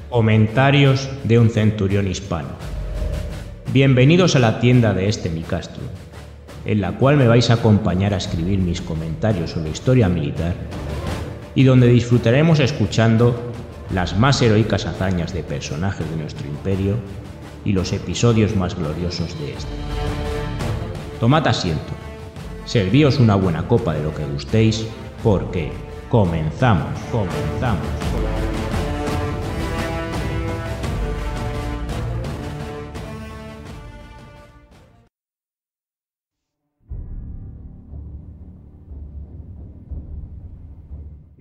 Comentarios de un centurión hispano. Bienvenidos a la tienda de este mi Castro, en la cual me vais a acompañar a escribir mis comentarios sobre historia militar y donde disfrutaremos escuchando las más heroicas hazañas de personajes de nuestro imperio y los episodios más gloriosos de este. Tomad asiento, servíos una buena copa de lo que gustéis, porque comenzamos.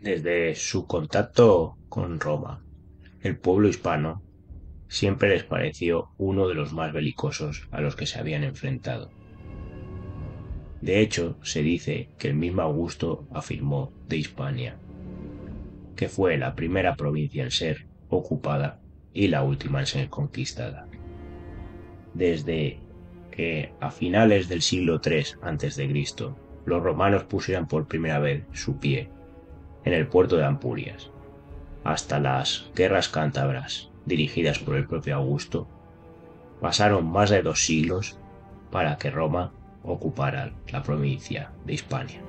Desde su contacto con Roma, el pueblo hispano siempre les pareció uno de los más belicosos a los que se habían enfrentado. De hecho, se dice que el mismo Augusto afirmó de Hispania, que fue la primera provincia en ser ocupada y la última en ser conquistada. Desde que a finales del siglo III a.C. los romanos pusieran por primera vez su pie en el puerto de Ampurias, hasta las guerras cántabras dirigidas por el propio Augusto, pasaron más de 2 siglos para que Roma ocupara la provincia de Hispania.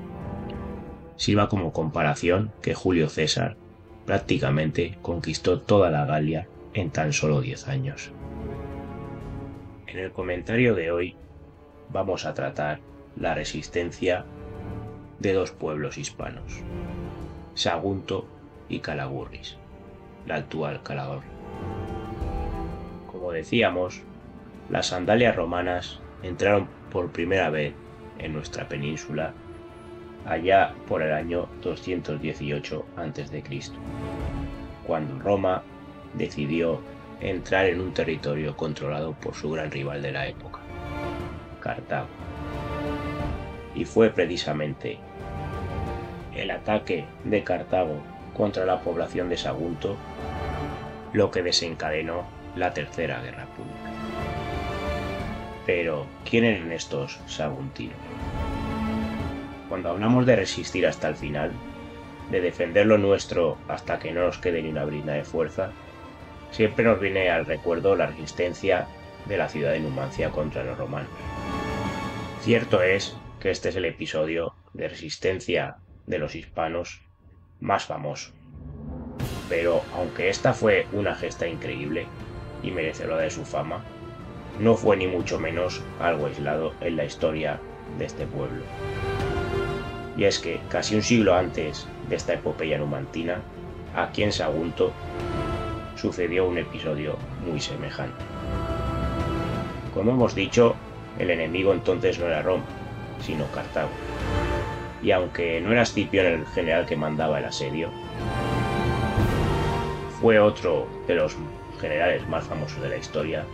Sirva como comparación que Julio César prácticamente conquistó toda la Galia en tan solo 10 años. En el comentario de hoy vamos a tratar la resistencia de 2 pueblos hispanos, Sagunto y Calagurris, la actual Calagurri. Como decíamos, las sandalias romanas entraron por primera vez en nuestra península allá por el año 218 a.C., cuando Roma decidió entrar en un territorio controlado por su gran rival de la época, Cartago. Y fue precisamente el ataque de Cartago contra la población de Sagunto lo que desencadenó la Tercera Guerra Púnica. Pero, ¿quién eran estos saguntinos? Cuando hablamos de resistir hasta el final, de defender lo nuestro hasta que no nos quede ni una brizna de fuerza, siempre nos viene al recuerdo la resistencia de la ciudad de Numancia contra los romanos. Cierto es que este es el episodio de resistencia de los hispanos más famoso, pero aunque esta fue una gesta increíble y merecedora de su fama, no fue ni mucho menos algo aislado en la historia de este pueblo. Y es que casi un siglo antes de esta epopeya numantina, aquí en Sagunto sucedió un episodio muy semejante. Como hemos dicho, el enemigo entonces no era Roma, sino Cartago. Y aunque no era Escipión el general que mandaba el asedio, fue otro de los generales más famosos de la historia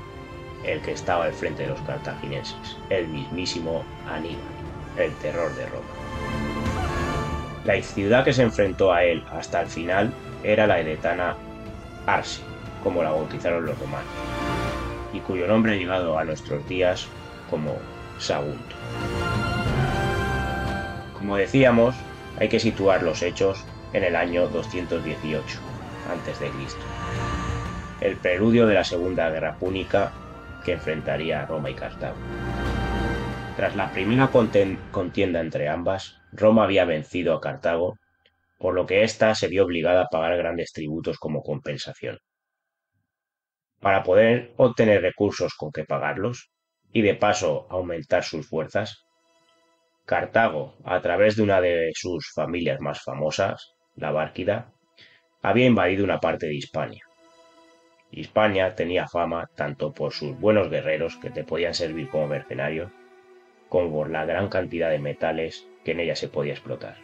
el que estaba al frente de los cartagineses, el mismísimo Aníbal, el terror de Roma. La ciudad que se enfrentó a él hasta el final era la edetana Arce, como la bautizaron los romanos, y cuyo nombre ha llegado a nuestros días como Sagunto. Como decíamos, hay que situar los hechos en el año 218 a.C., el preludio de la Segunda Guerra Púnica que enfrentaría a Roma y Cartago. Tras la primera contienda entre ambas, Roma había vencido a Cartago, por lo que ésta se vio obligada a pagar grandes tributos como compensación. Para poder obtener recursos con que pagarlos, y de paso aumentar sus fuerzas, Cartago, a través de una de sus familias más famosas, la Bárquida, había invadido una parte de Hispania. Hispania tenía fama tanto por sus buenos guerreros que te podían servir como mercenarios, como por la gran cantidad de metales que en ella se podía explotar.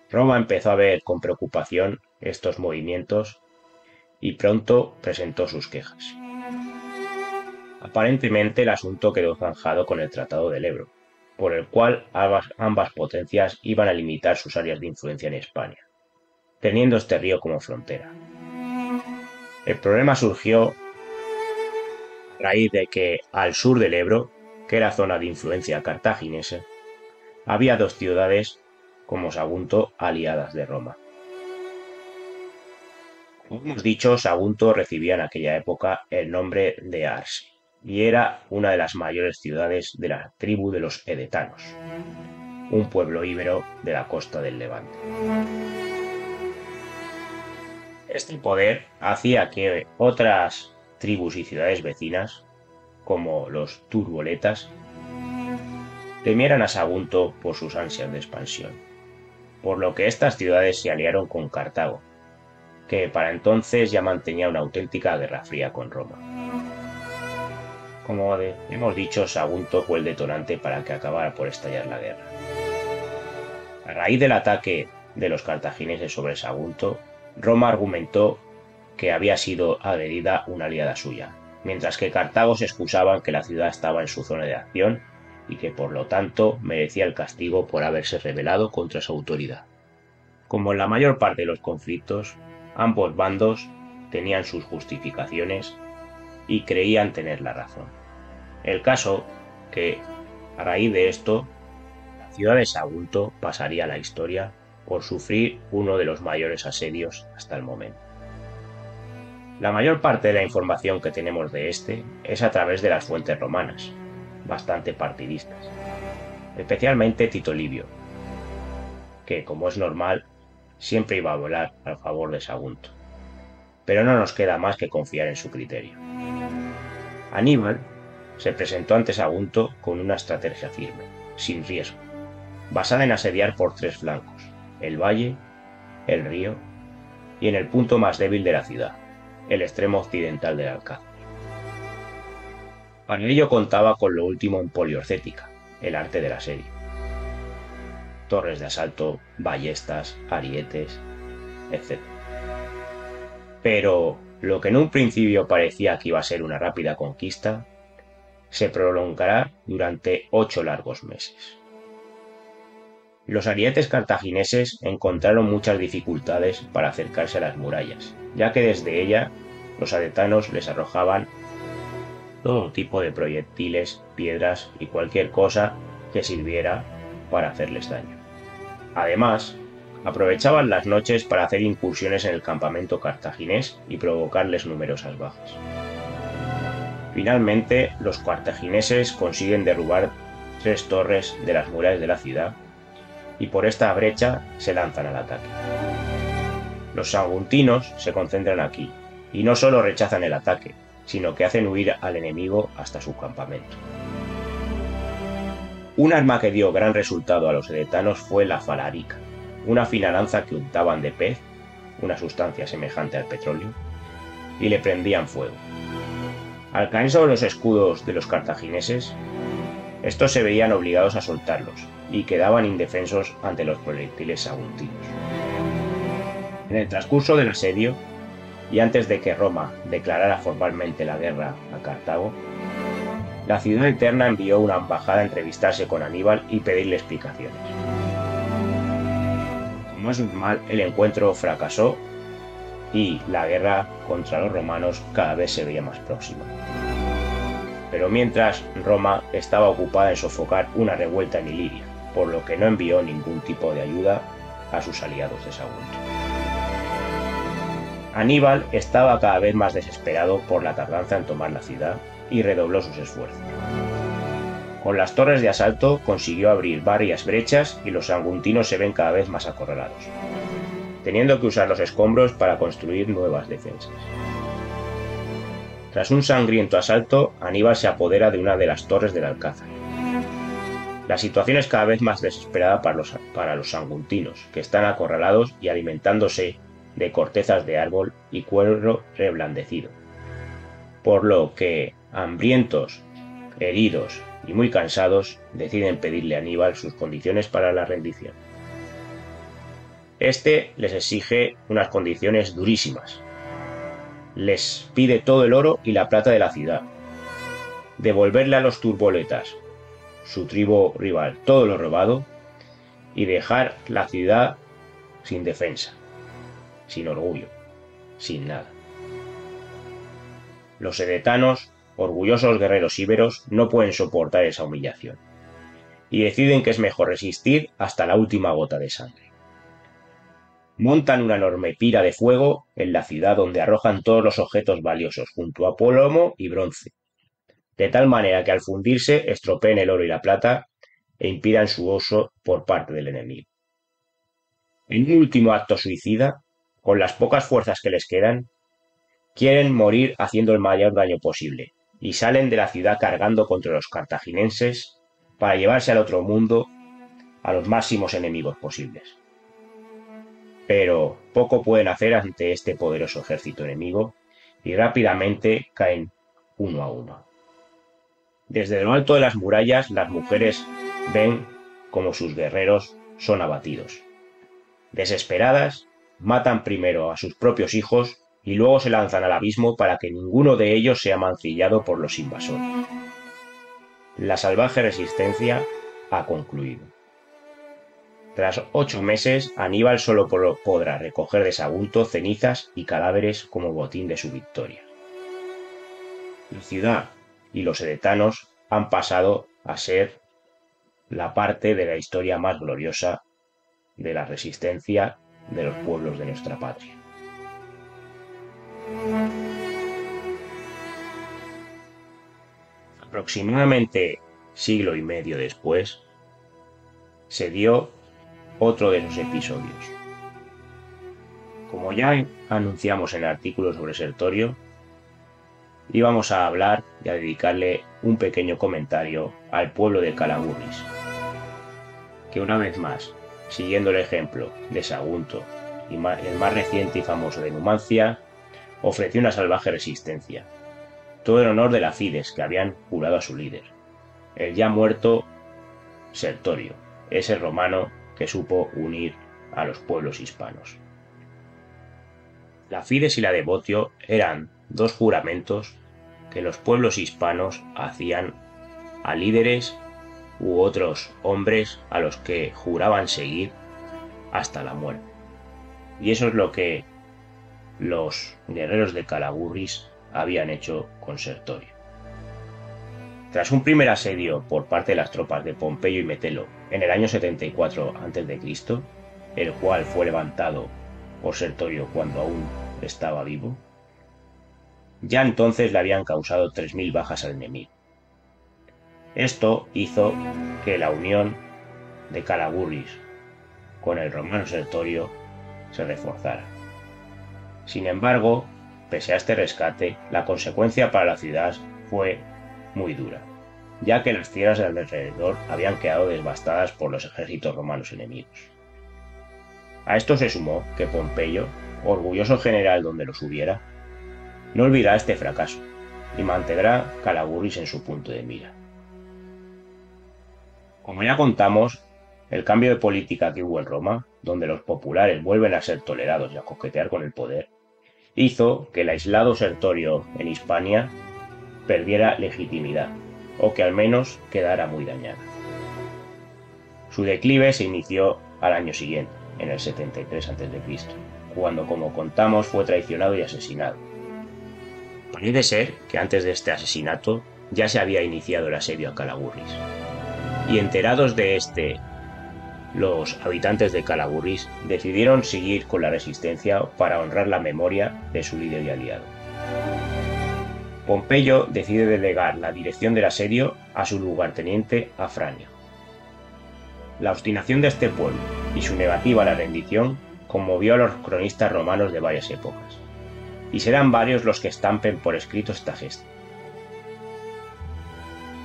Roma empezó a ver con preocupación estos movimientos y pronto presentó sus quejas. Aparentemente el asunto quedó zanjado con el Tratado del Ebro, por el cual ambas potencias iban a limitar sus áreas de influencia en Hispania, teniendo este río como frontera. El problema surgió a raíz de que al sur del Ebro, que era zona de influencia cartaginesa, había 2 ciudades como Sagunto aliadas de Roma. Como hemos dicho, Sagunto recibía en aquella época el nombre de Ars y era una de las mayores ciudades de la tribu de los edetanos, un pueblo íbero de la costa del Levante. Este poder hacía que otras tribus y ciudades vecinas, como los turboletas, temieran a Sagunto por sus ansias de expansión, por lo que estas ciudades se aliaron con Cartago, que para entonces ya mantenía una auténtica guerra fría con Roma. Como hemos dicho, Sagunto fue el detonante para que acabara por estallar la guerra. A raíz del ataque de los cartagineses sobre Sagunto, Roma argumentó que había sido agredida una aliada suya, mientras que Cartago se excusaba en que la ciudad estaba en su zona de acción y que por lo tanto merecía el castigo por haberse rebelado contra su autoridad. Como en la mayor parte de los conflictos, ambos bandos tenían sus justificaciones y creían tener la razón. El caso que, a raíz de esto, la ciudad de Sagunto pasaría a la historia por sufrir uno de los mayores asedios hasta el momento. La mayor parte de la información que tenemos de este es a través de las fuentes romanas, bastante partidistas, especialmente Tito Livio, que, como es normal, siempre iba a volar a favor de Sagunto. Pero no nos queda más que confiar en su criterio. Aníbal se presentó ante Sagunto con una estrategia firme, sin riesgo, basada en asediar por tres flancos: el valle, el río y en el punto más débil de la ciudad, el extremo occidental del Alcázar. Para ello contaba con lo último en poliorcética, el arte del asedio: torres de asalto, ballestas, arietes, etc. Pero lo que en un principio parecía que iba a ser una rápida conquista, se prolongará durante 8 largos meses. Los arietes cartagineses encontraron muchas dificultades para acercarse a las murallas, ya que desde ella los adetanos les arrojaban todo tipo de proyectiles, piedras y cualquier cosa que sirviera para hacerles daño. Además, aprovechaban las noches para hacer incursiones en el campamento cartaginés y provocarles numerosas bajas. Finalmente, los cartagineses consiguen derrubar 3 torres de las murallas de la ciudad y por esta brecha se lanzan al ataque. Los saguntinos se concentran aquí y no solo rechazan el ataque, sino que hacen huir al enemigo hasta su campamento. Un arma que dio gran resultado a los edetanos fue la falarica, una fina lanza que untaban de pez, una sustancia semejante al petróleo, y le prendían fuego. Al caer sobre los escudos de los cartagineses, estos se veían obligados a soltarlos y quedaban indefensos ante los proyectiles saguntinos. En el transcurso del asedio, y antes de que Roma declarara formalmente la guerra a Cartago, la ciudad eterna envió una embajada a entrevistarse con Aníbal y pedirle explicaciones. Como es normal, el encuentro fracasó y la guerra contra los romanos cada vez se veía más próxima. Pero mientras, Roma estaba ocupada en sofocar una revuelta en Iliria, por lo que no envió ningún tipo de ayuda a sus aliados de Sagunto. Aníbal estaba cada vez más desesperado por la tardanza en tomar la ciudad y redobló sus esfuerzos. Con las torres de asalto consiguió abrir varias brechas y los saguntinos se ven cada vez más acorralados, teniendo que usar los escombros para construir nuevas defensas. Tras un sangriento asalto, Aníbal se apodera de una de las torres del Alcázar. La situación es cada vez más desesperada para los saguntinos, que están acorralados y alimentándose de cortezas de árbol y cuero reblandecido, por lo que, hambrientos, heridos y muy cansados, deciden pedirle a Aníbal sus condiciones para la rendición. Este les exige unas condiciones durísimas. Les pide todo el oro y la plata de la ciudad, devolverle a los turboletas, su tribu rival, todo lo robado y dejar la ciudad sin defensa, sin orgullo, sin nada. Los edetanos, orgullosos guerreros íberos, no pueden soportar esa humillación y deciden que es mejor resistir hasta la última gota de sangre. Montan una enorme pira de fuego en la ciudad donde arrojan todos los objetos valiosos junto a plomo y bronce, de tal manera que al fundirse estropeen el oro y la plata e impidan su uso por parte del enemigo. En un último acto suicida, con las pocas fuerzas que les quedan, quieren morir haciendo el mayor daño posible, y salen de la ciudad cargando contra los cartagineses para llevarse al otro mundo a los máximos enemigos posibles. Pero poco pueden hacer ante este poderoso ejército enemigo y rápidamente caen uno a uno. Desde lo alto de las murallas, las mujeres ven como sus guerreros son abatidos. Desesperadas, matan primero a sus propios hijos y luego se lanzan al abismo para que ninguno de ellos sea mancillado por los invasores. La salvaje resistencia ha concluido. Tras 8 meses, Aníbal solo podrá recoger de Sagunto cenizas y cadáveres como botín de su victoria. La ciudad y los edetanos han pasado a ser la parte de la historia más gloriosa de la resistencia de los pueblos de nuestra patria. Aproximadamente siglo y medio después, se dio otro de los episodios. Como ya anunciamos en el artículo sobre Sertorio, íbamos a hablar y a dedicarle un pequeño comentario al pueblo de Calagurris, que una vez más, siguiendo el ejemplo de Sagunto y el más reciente y famoso de Numancia, ofreció una salvaje resistencia, todo en honor de Lafides, que habían jurado a su líder, el ya muerto Sertorio, ese romano que supo unir a los pueblos hispanos. La Fides y la Devotio eran 2 juramentos que los pueblos hispanos hacían a líderes u otros hombres a los que juraban seguir hasta la muerte. Y eso es lo que los guerreros de Calagurris habían hecho con Sertorio. Tras un primer asedio por parte de las tropas de Pompeyo y Metelo en el año 74 a.C., el cual fue levantado por Sertorio cuando aún estaba vivo, ya entonces le habían causado 3.000 bajas al enemigo. Esto hizo que la unión de Calagurris con el romano Sertorio se reforzara. Sin embargo, pese a este rescate, la consecuencia para la ciudad fue muy dura, ya que las tierras de alrededor habían quedado devastadas por los ejércitos romanos enemigos. A esto se sumó que Pompeyo, orgulloso general donde los hubiera, no olvidará este fracaso y mantendrá Calagurris en su punto de mira. Como ya contamos, el cambio de política que hubo en Roma, donde los populares vuelven a ser tolerados y a coquetear con el poder, hizo que el aislado Sertorio en Hispania perdiera legitimidad, o que al menos quedara muy dañada. Su declive se inició al año siguiente, en el 73 a.C., cuando, como contamos, fue traicionado y asesinado. Parece ser que antes de este asesinato ya se había iniciado el asedio a Calagurris, y enterados de este, los habitantes de Calagurris decidieron seguir con la resistencia para honrar la memoria de su líder y aliado. Pompeyo decide delegar la dirección del asedio a su lugarteniente Afranio. La obstinación de este pueblo y su negativa a la rendición conmovió a los cronistas romanos de varias épocas, y serán varios los que estampen por escrito esta gesta.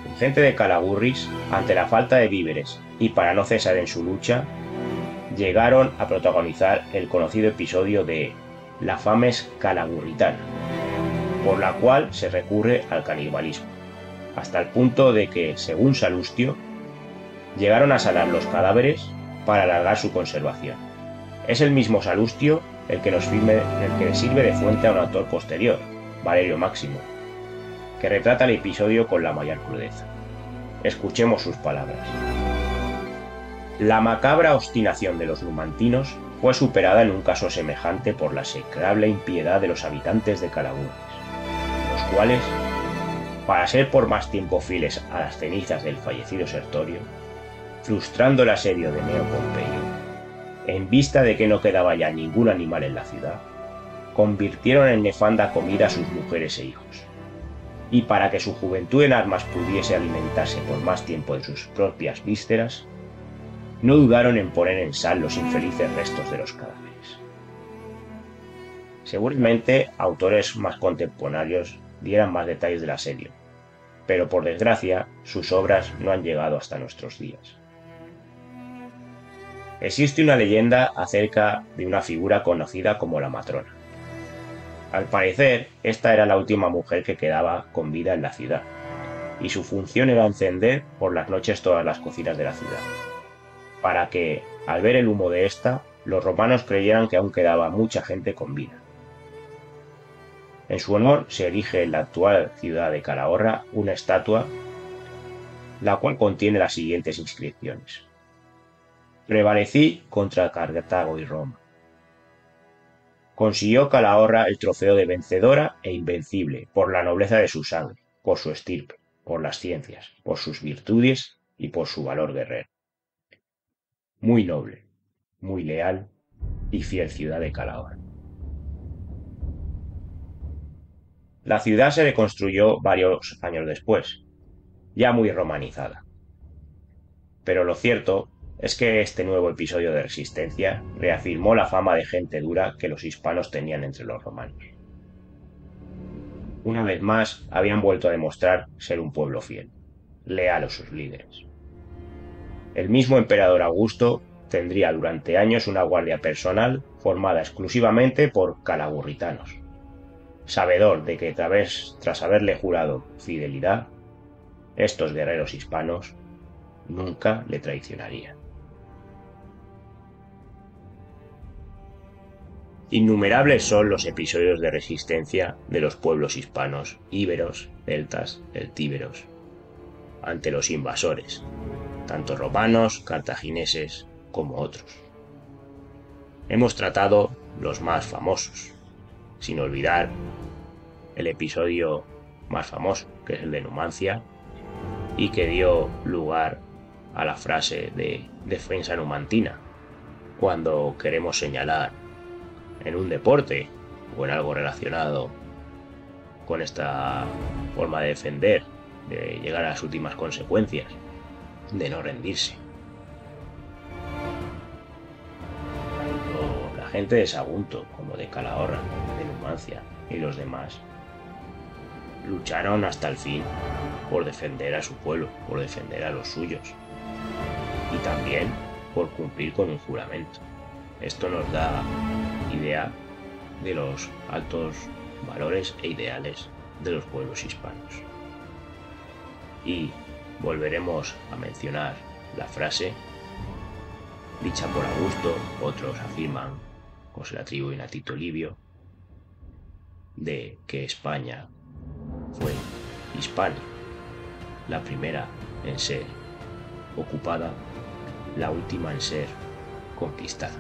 La gente de Calagurris, ante la falta de víveres y para no cesar en su lucha, llegaron a protagonizar el conocido episodio de la fames calagurritana, por la cual se recurre al canibalismo, hasta el punto de que, según Salustio, llegaron a salar los cadáveres para alargar su conservación. Es el mismo Salustio el que le sirve de fuente a un autor posterior, Valerio Máximo, que retrata el episodio con la mayor crudeza. Escuchemos sus palabras. La macabra obstinación de los numantinos fue superada en un caso semejante por la execrable impiedad de los habitantes de Calagurris, los cuales, para ser por más tiempo fieles a las cenizas del fallecido Sertorio, frustrando el asedio de Neo Pompeyo, en vista de que no quedaba ya ningún animal en la ciudad, convirtieron en nefanda comida a sus mujeres e hijos. Y para que su juventud en armas pudiese alimentarse por más tiempo de sus propias vísceras, no dudaron en poner en sal los infelices restos de los cadáveres. Seguramente autores más contemporáneos dieran más detalles del asedio, pero por desgracia sus obras no han llegado hasta nuestros días. Existe una leyenda acerca de una figura conocida como la matrona. Al parecer, esta era la última mujer que quedaba con vida en la ciudad, y su función era encender por las noches todas las cocinas de la ciudad, para que, al ver el humo de esta, los romanos creyeran que aún quedaba mucha gente con vida. En su honor se erige en la actual ciudad de Calahorra una estatua, la cual contiene las siguientes inscripciones: prevalecí contra Cartago y Roma. Consiguió Calahorra el trofeo de vencedora e invencible por la nobleza de su sangre, por su estirpe, por las ciencias, por sus virtudes y por su valor guerrero. Muy noble, muy leal y fiel ciudad de Calahorra. La ciudad se reconstruyó varios años después, ya muy romanizada. Pero lo cierto es que este nuevo episodio de resistencia reafirmó la fama de gente dura que los hispanos tenían entre los romanos. Una vez más habían vuelto a demostrar ser un pueblo fiel, leal a sus líderes. El mismo emperador Augusto tendría durante años una guardia personal formada exclusivamente por calagurritanos, sabedor de que tras haberle jurado fidelidad, estos guerreros hispanos nunca le traicionarían. Innumerables son los episodios de resistencia de los pueblos hispanos, íberos, celtas, celtíberos, ante los invasores, tanto romanos, cartagineses como otros. Hemos tratado los más famosos, sin olvidar el episodio más famoso, que es el de Numancia, y que dio lugar a la frase de defensa numantina, cuando queremos señalar en un deporte o en algo relacionado con esta forma de defender, de llegar a las últimas consecuencias, de no rendirse. Tanto la gente de Sagunto como de Calahorra, de Numancia y los demás lucharon hasta el fin por defender a su pueblo, por defender a los suyos y también por cumplir con un juramento. Esto nos da idea de los altos valores e ideales de los pueblos hispanos. Y volveremos a mencionar la frase dicha por Augusto, otros afirman, o se la atribuyen a Tito Livio, de que España fue Hispania, la primera en ser ocupada, la última en ser conquistada.